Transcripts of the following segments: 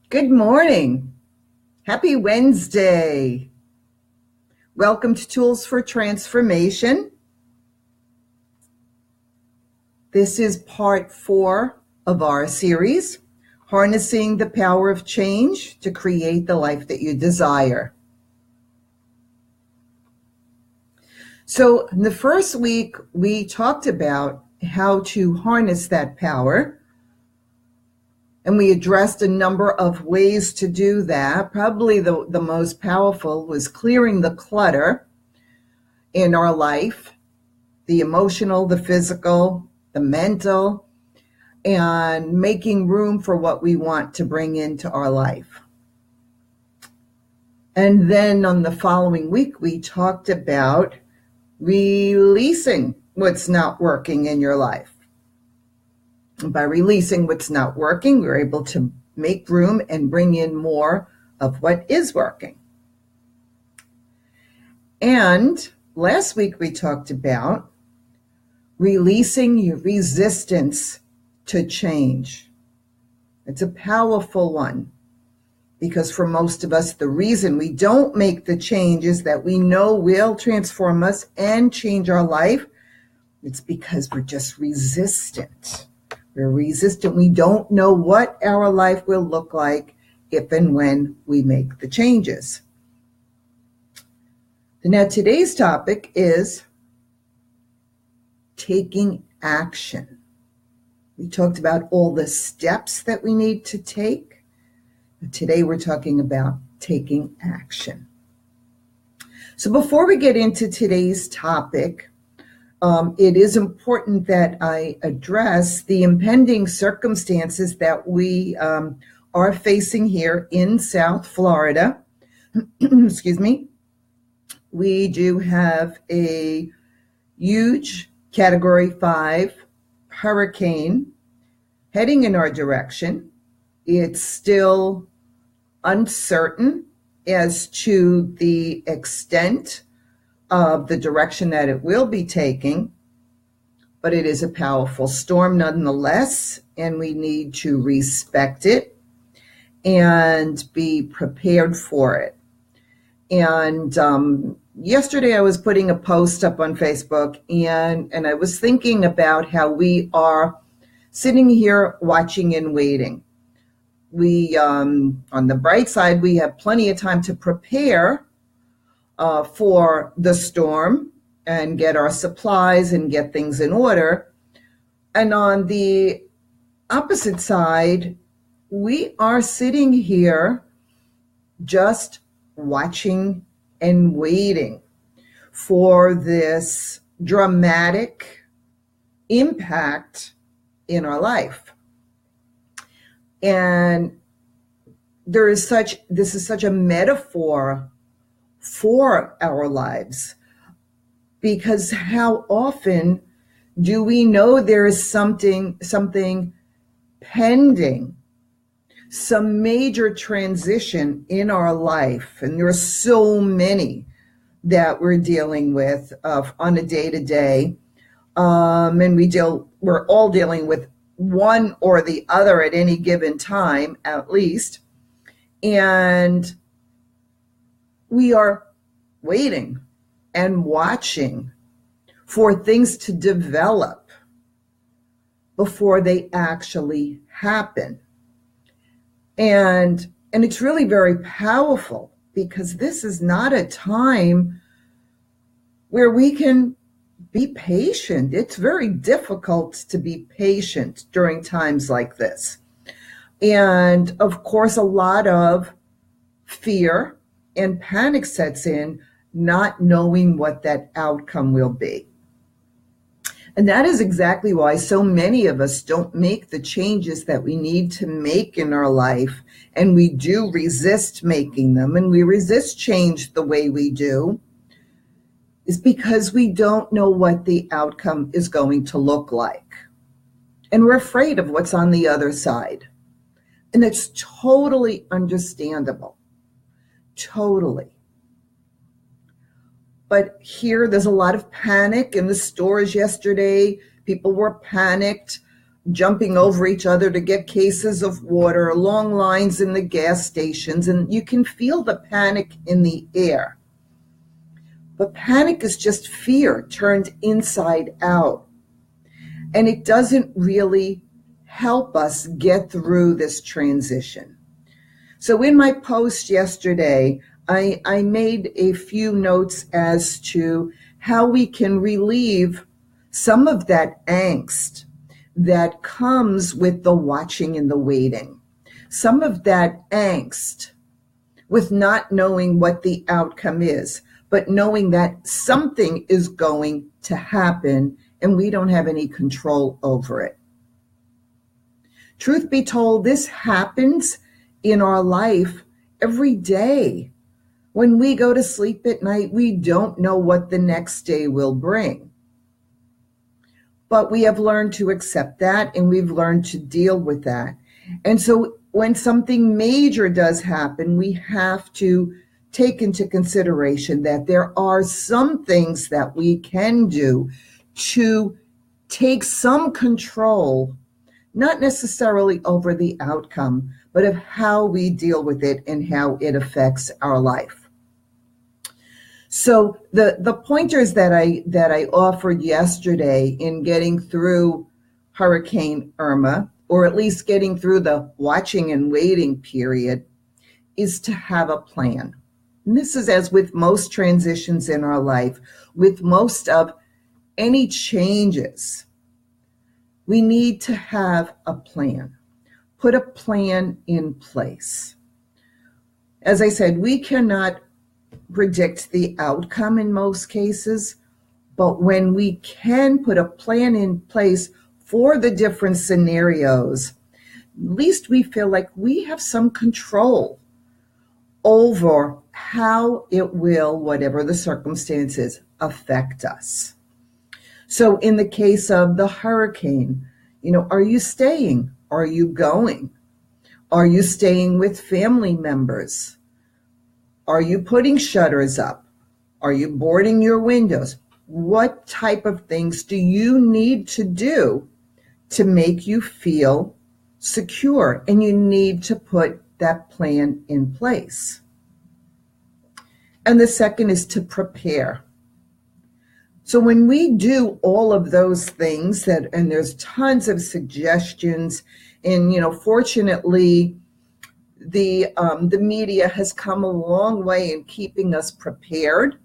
Good morning. Happy Wednesday. Welcome to Tools for Transformation. This is part 4 of our series, Harnessing the Power of Change to Create the Life that You Desire. So in the first week, we talked about how to harness that power. And we addressed a number of ways to do that. Probably the most powerful was clearing the clutter in our life, the emotional, the physical, the mental, and making room for what we want to bring into our life. And then on the following week, we talked about releasing what's not working in your life. By releasing what's not working, we're able to make room and bring in more of what is working. And last week we talked about releasing your resistance to change. It's a powerful one because for most of us, the reason we don't make the changes that we know will transform us and change our life, it's because we're just resistant. We're resistant. We don't know what our life will look like if and when we make the changes. Now, today's topic is taking action. We talked about all the steps that we need to take. But today we're talking about taking action. So before we get into today's topic, it is important that I address the impending circumstances that we are facing here in South Florida. Excuse me. We do have a huge Category 5 hurricane heading in our direction. It's still uncertain as to the extent of the direction that it will be taking, but it is a powerful storm nonetheless, and we need to respect it and be prepared for it. And yesterday I was putting a post up on Facebook, and I was thinking about how we are sitting here watching and waiting. We, on the bright side, we have plenty of time to prepare for the storm and get our supplies and get things in order. And on the opposite side, we are sitting here just watching and waiting for this dramatic impact in our life. And this is such a metaphor for our lives, because how often do we know there is something pending, some major transition in our life, and there are so many that we're dealing with on a day-to-day, and we're all dealing with one or the other at any given time, at least, and we are waiting and watching for things to develop before they actually happen. And it's really very powerful, because this is not a time where we can be patient. It's very difficult to be patient during times like this. And of course, a lot of fear and panic sets in, not knowing what that outcome will be. And that is exactly why so many of us don't make the changes that we need to make in our life. And we do resist making them, and we resist change the way we do, is because we don't know what the outcome is going to look like. And we're afraid of what's on the other side. And it's totally understandable. Totally. But here, there's a lot of panic in the stores yesterday. People were panicked jumping over each other to get cases of water, long lines in the gas stations, and you can feel the panic in the air. But panic is just fear turned inside out. And it doesn't really help us get through this transition. So in my post yesterday, I made a few notes as to how we can relieve some of that angst that comes with the watching and the waiting. Some of that angst with not knowing what the outcome is, but knowing that something is going to happen and we don't have any control over it. Truth be told, this happens in our life every day. When we go to sleep at night, we don't know what the next day will bring. But we have learned to accept that, and we've learned to deal with that. And so when something major does happen, we have to take into consideration that there are some things that we can do to take some control, not necessarily over the outcome, but of how we deal with it and how it affects our life. So the pointers that I offered yesterday in getting through Hurricane Irma, or at least getting through the watching and waiting period, is to have a plan. And this is as with most transitions in our life, with most of any changes, we need to have a plan. Put a plan in place. As I said, we cannot predict the outcome in most cases, but when we can put a plan in place for the different scenarios, at least we feel like we have some control over how it will, whatever the circumstances, affect us. So in the case of the hurricane, are you staying? Are you going? Are you staying with family members? Are you putting shutters up? Are you boarding your windows? What type of things do you need to do to make you feel secure? And you need to put that plan in place. And the second is to prepare. So when we do all of those things and there's tons of suggestions, and fortunately, the media has come a long way in keeping us prepared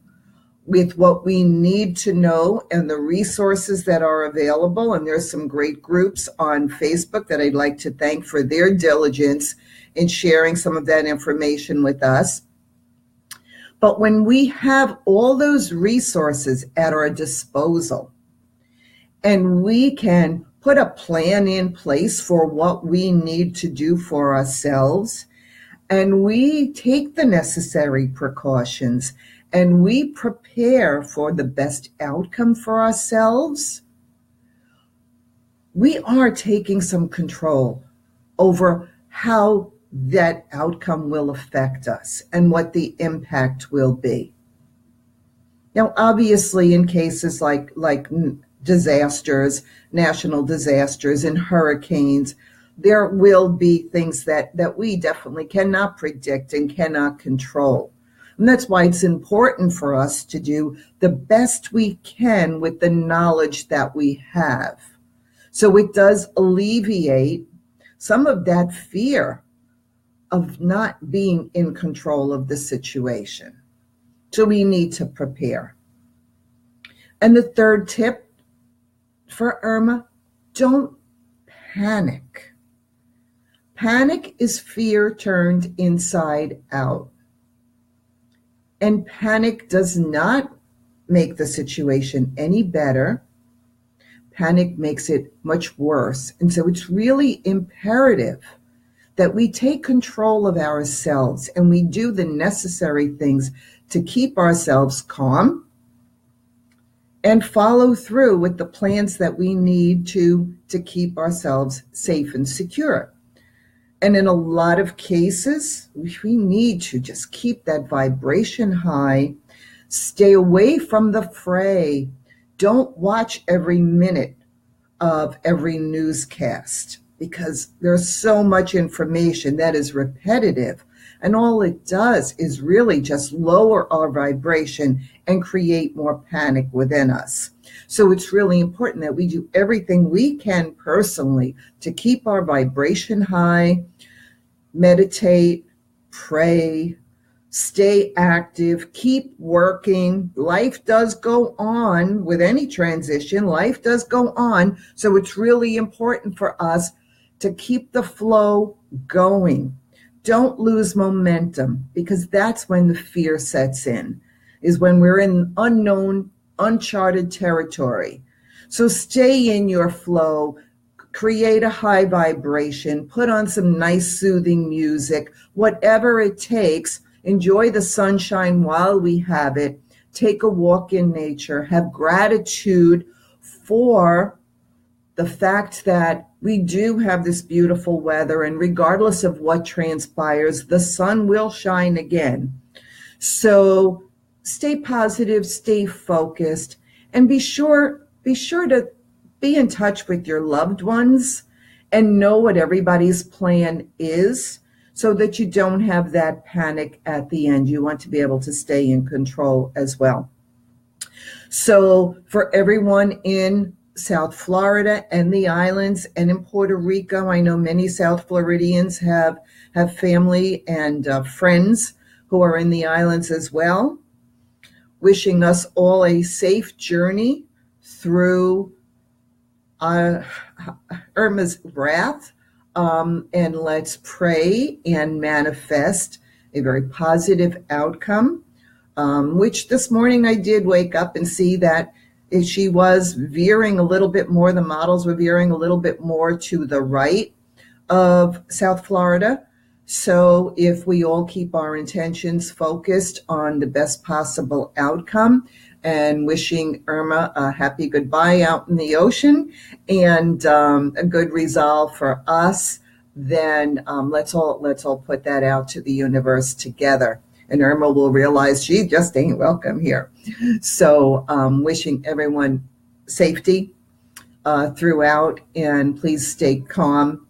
with what we need to know and the resources that are available. And there's some great groups on Facebook that I'd like to thank for their diligence in sharing some of that information with us. But when we have all those resources at our disposal and we can put a plan in place for what we need to do for ourselves, and we take the necessary precautions and we prepare for the best outcome for ourselves, we are taking some control over how that outcome will affect us and what the impact will be. Now, obviously, in cases like disasters, national disasters and hurricanes, there will be things that we definitely cannot predict and cannot control. And that's why it's important for us to do the best we can with the knowledge that we have. So it does alleviate some of that fear of not being in control of the situation. So we need to prepare. And the third tip for Irma, don't panic. Panic is fear turned inside out. And panic does not make the situation any better. Panic makes it much worse. And so it's really imperative that we take control of ourselves and we do the necessary things to keep ourselves calm and follow through with the plans that we need to keep ourselves safe and secure. And in a lot of cases, we need to just keep that vibration high, stay away from the fray. Don't watch every minute of every newscast because there's so much information that is repetitive. And all it does is really just lower our vibration and create more panic within us. So it's really important that we do everything we can personally to keep our vibration high, meditate, pray, stay active, keep working. Life does go on with any transition. Life does go on. So it's really important for us to keep the flow going. Don't lose momentum because that's when the fear sets in, is when we're in unknown, uncharted territory. So stay in your flow, create a high vibration, put on some nice soothing music, whatever it takes. Enjoy the sunshine while we have it. Take a walk in nature. Have gratitude for the fact that we do have this beautiful weather, and regardless of what transpires, the sun will shine again. So stay positive, stay focused, and be sure to be in touch with your loved ones and know what everybody's plan is so that you don't have that panic at the end. You want to be able to stay in control as well. So for everyone in South Florida and the islands and in Puerto Rico, I know many South Floridians have family and friends who are in the islands as well. Wishing us all a safe journey through Irma's wrath, and let's pray and manifest a very positive outcome, which this morning I did wake up and see that she was veering a little bit more, the models were veering a little bit more to the right of South Florida. So if we all keep our intentions focused on the best possible outcome and wishing Irma a happy goodbye out in the ocean and a good resolve for us, then let's all put that out to the universe together. And Irma will realize she just ain't welcome here. So wishing everyone safety throughout, and please stay calm.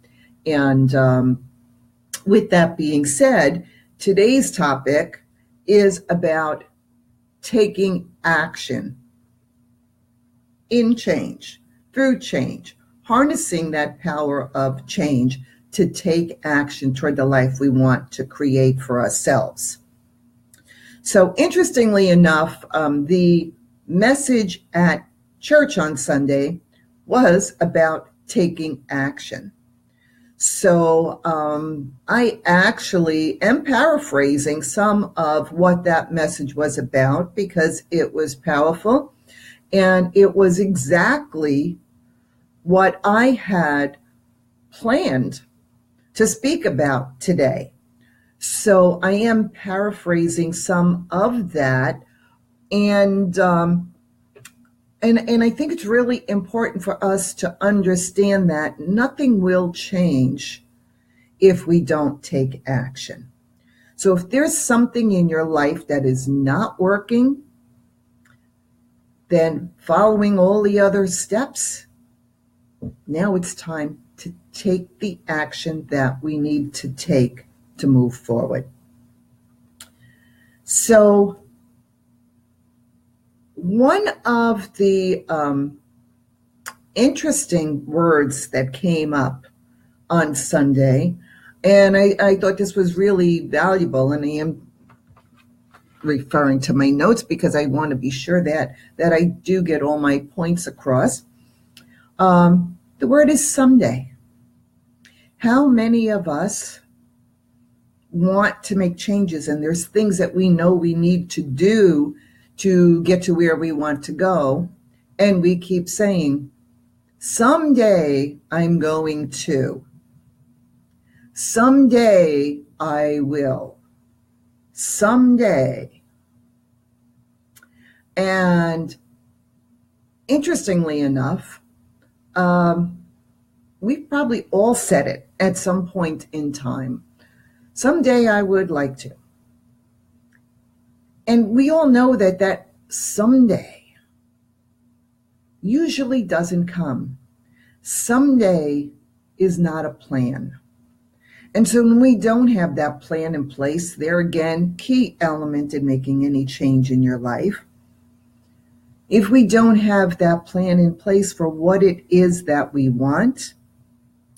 And with that being said, today's topic is about taking action in change, through change, harnessing that power of change to take action toward the life we want to create for ourselves. So interestingly enough, the message at church on Sunday was about taking action. So I actually am paraphrasing some of what that message was about because it was powerful and it was exactly what I had planned to speak about today. So I am paraphrasing some of that, and I think it's really important for us to understand that nothing will change if we don't take action. So if there's something in your life that is not working, then following all the other steps, now it's time to take the action that we need to take to move forward. So one of the interesting words that came up on Sunday, and I thought this was really valuable, and I am referring to my notes because I want to be sure that I do get all my points across. The word is someday. How many of us want to make changes, and there's things that we know we need to do to get to where we want to go, and we keep saying, someday I'm going to. Someday I will. Someday. And interestingly enough, we've probably all said it at some point in time. Someday I would like to. And we all know that someday usually doesn't come. Someday is not a plan. And so when we don't have that plan in place, there again, key element in making any change in your life. If we don't have that plan in place for what it is that we want,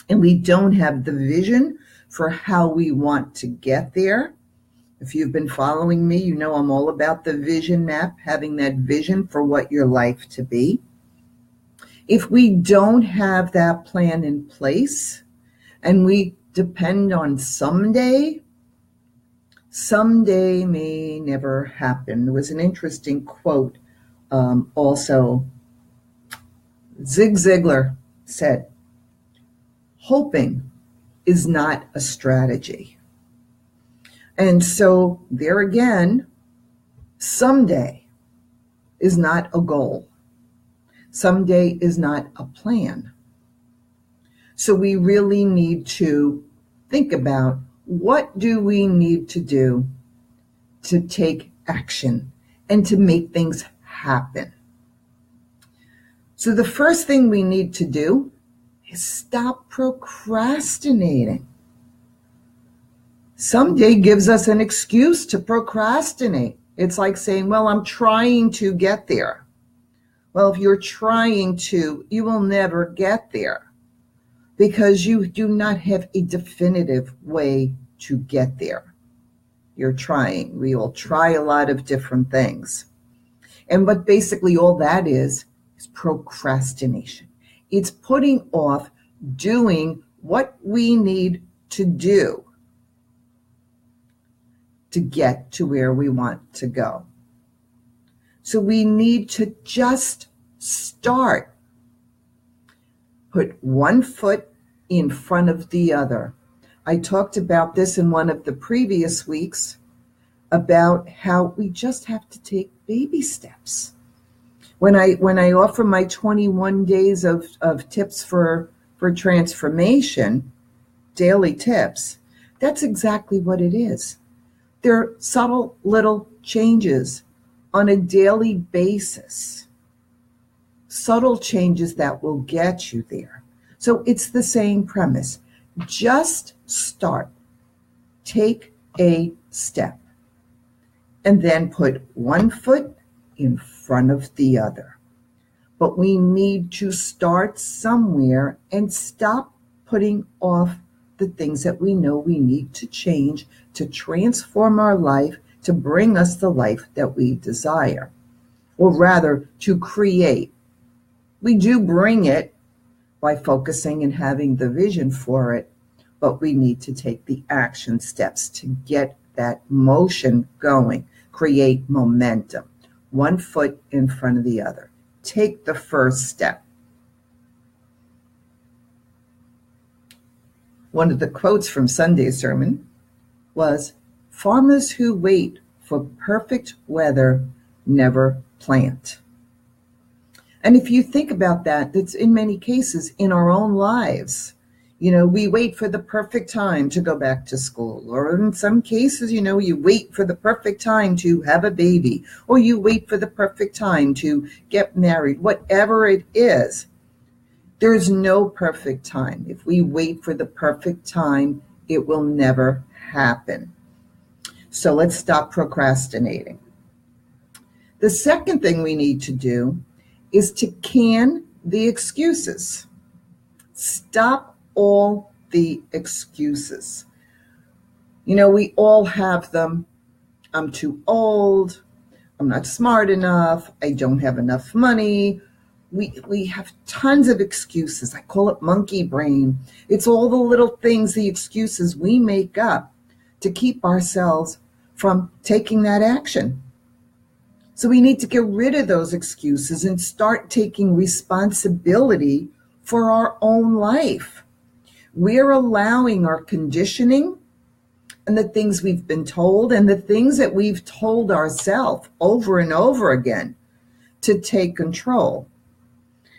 and we don't have the vision for how we want to get there, if you've been following me, you know I'm all about the vision map, having that vision for what your life to be. If we don't have that plan in place and we depend on someday may never happen. There was an interesting quote also. Zig Ziglar said, hoping is not a strategy. And so there again, someday is not a goal. Someday is not a plan. So we really need to think about, what do we need to do to take action and to make things happen? So the first thing we need to do is stop procrastinating. Someday gives us an excuse to procrastinate. It's like saying, well, I'm trying to get there. Well, if you're trying to, you will never get there because you do not have a definitive way to get there. You're trying. We all try a lot of different things. And what basically all that is procrastination. It's putting off doing what we need to do to get to where we want to go. So we need to just start. Put one foot in front of the other. I talked about this in one of the previous weeks about how we just have to take baby steps. When I offer my 21 days of tips for transformation, daily tips, that's exactly what it is. They're subtle little changes on a daily basis. Subtle changes that will get you there. So it's the same premise. Just start. Take a step. And then put one foot in front of the other. But we need to start somewhere and stop putting off the things that we know we need to change to transform our life, to bring us the life that we desire, or rather to create. We do bring it by focusing and having the vision for it, but we need to take the action steps to get that motion going, create momentum. One foot in front of the other. Take the first step. One of the quotes from Sunday's sermon was, farmers who wait for perfect weather never plant. And if you think about that, that's in many cases in our own lives. You know, we wait for the perfect time to go back to school, or in some cases, you know, you wait for the perfect time to have a baby, or you wait for the perfect time to get married, whatever it is. There's no perfect time. If we wait for the perfect time, it will never happen. So let's stop procrastinating. The second thing we need to do is to can the excuses. Stop all the excuses. You know, we all have them. I'm too old. I'm not smart enough. I don't have enough money. We have tons of excuses. I call it monkey brain. It's all the little things, the excuses we make up to keep ourselves from taking that action. So we need to get rid of those excuses and start taking responsibility for our own life. We're allowing our conditioning and the things we've been told and the things that we've told ourselves over and over again to take control.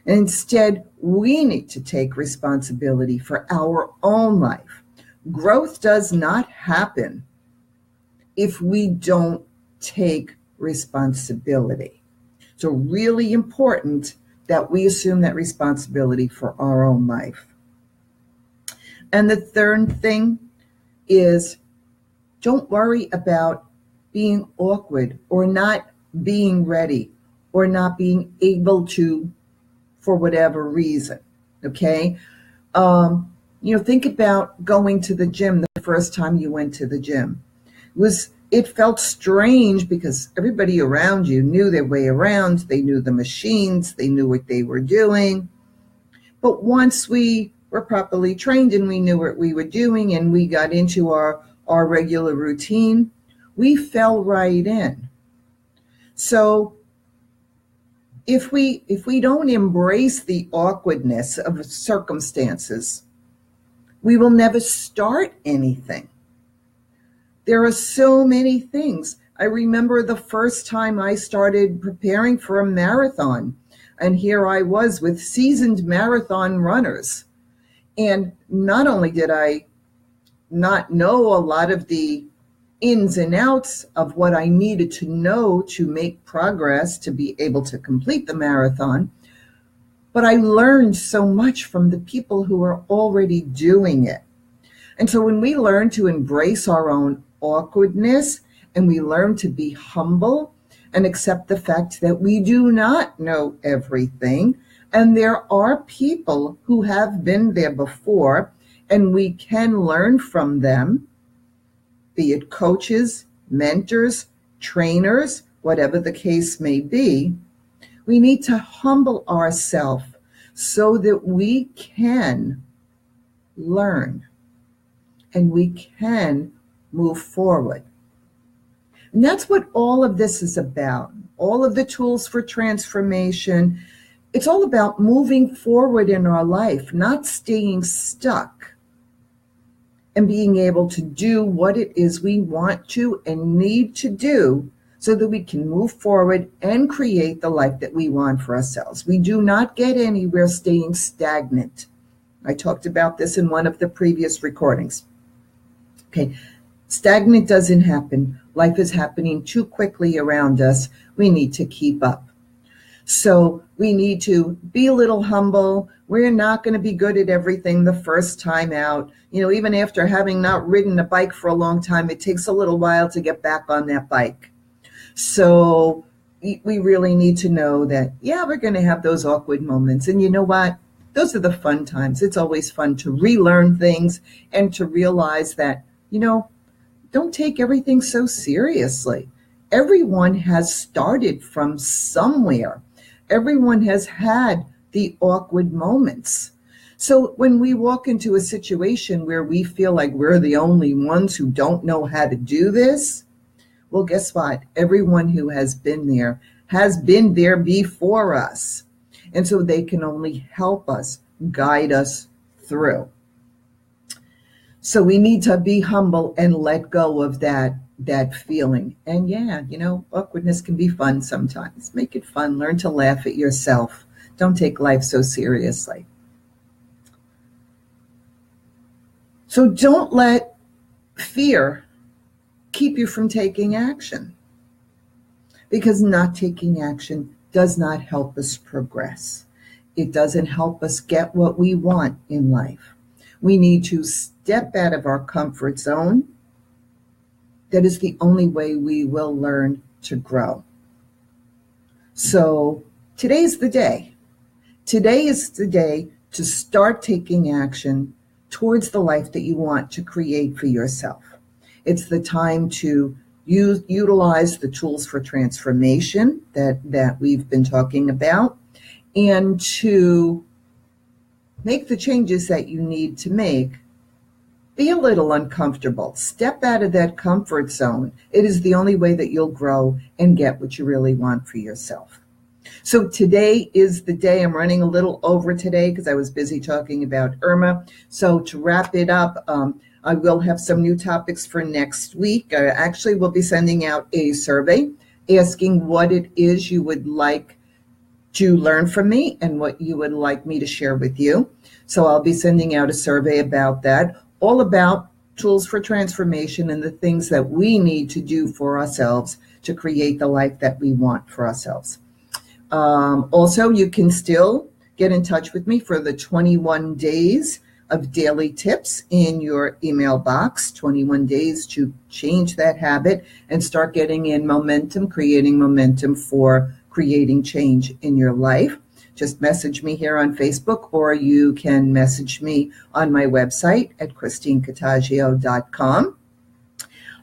And instead, we need to take responsibility for our own life. Growth does not happen if we don't take responsibility. So really important that we assume that responsibility for our own life. And the third thing is, don't worry about being awkward or not being ready or not being able to, for whatever reason. Okay? Think about going to the gym the first time you went to the gym. It felt strange because everybody around you knew their way around. They knew the machines. They knew what they were doing. But once we were properly trained and we knew what we were doing and we got into our regular routine, we fell right in. So if we don't embrace the awkwardness of circumstances, we will never start anything. There are so many things. I remember the first time I started preparing for a marathon, and here I was with seasoned marathon runners. And not only did I not know a lot of the ins and outs of what I needed to know to make progress to be able to complete the marathon, but I learned so much from the people who are already doing it. And so when we learn to embrace our own awkwardness and we learn to be humble and accept the fact that we do not know everything, and there are people who have been there before and we can learn from them, be it coaches, mentors, trainers, whatever the case may be, we need to humble ourselves so that we can learn and we can move forward. And that's what all of this is about. All of the tools for transformation, it's all about moving forward in our life, not staying stuck, and being able to do what it is we want to and need to do so that we can move forward and create the life that we want for ourselves. We do not get anywhere staying stagnant. I talked about this in one of the previous recordings. Okay, stagnant doesn't happen. Life is happening too quickly around us. We need to keep up. So we need to be a little humble. We're not going to be good at everything the first time out. Even after having not ridden a bike for a long time, it takes a little while to get back on that bike. So we really need to know that, we're going to have those awkward moments. And you know what? Those are the fun times. It's always fun to relearn things and to realize that, don't take everything so seriously. Everyone has started from somewhere. Everyone has had the awkward moments. So when we walk into a situation where we feel like we're the only ones who don't know how to do this, well, guess what? Everyone who has been there before us. And so they can only help us, guide us through. So we need to be humble and let go of that feeling. And awkwardness can be fun sometimes. Make it fun. Learn to laugh at yourself. Don't take life so seriously. So don't let fear keep you from taking action, because not taking action does not help us progress. It doesn't help us get what we want in life. We need to step out of our comfort zone. That is the only way we will learn to grow. So today's the day. Today is the day to start taking action towards the life that you want to create for yourself. It's the time to utilize the tools for transformation that we've been talking about, and to make the changes that you need to make. Be a little uncomfortable. Step out of that comfort zone. It is the only way that you'll grow and get what you really want for yourself. So today is the day. I'm running a little over today because I was busy talking about Irma. So to wrap it up, I will have some new topics for next week. I actually will be sending out a survey asking what it is you would like to learn from me and what you would like me to share with you. So I'll be sending out a survey about that, all about tools for transformation and the things that we need to do for ourselves to create the life that we want for ourselves. Also, you can still get in touch with me for the 21 days of daily tips in your email box, 21 days to change that habit and start getting in momentum, creating momentum for creating change in your life. Just message me here on Facebook, or you can message me on my website at ChristineCottagio.com.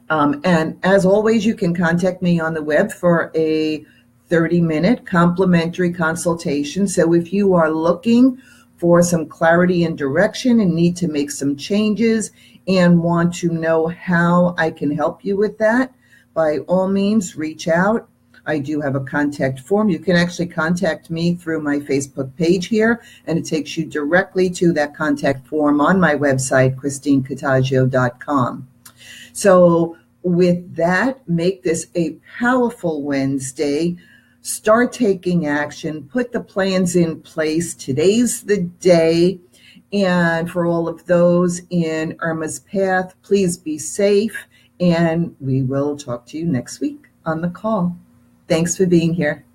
And as always, you can contact me on the web for a 30-minute complimentary consultation. So if you are looking for some clarity and direction and need to make some changes and want to know how I can help you with that, by all means, reach out. I do have a contact form. You can actually contact me through my Facebook page here, and it takes you directly to that contact form on my website, ChristineCottagio.com. So with that, make this a powerful Wednesday. Start taking action. Put the plans in place. Today's the day. And for all of those in Irma's path, please be safe. And we will talk to you next week on the call. Thanks for being here.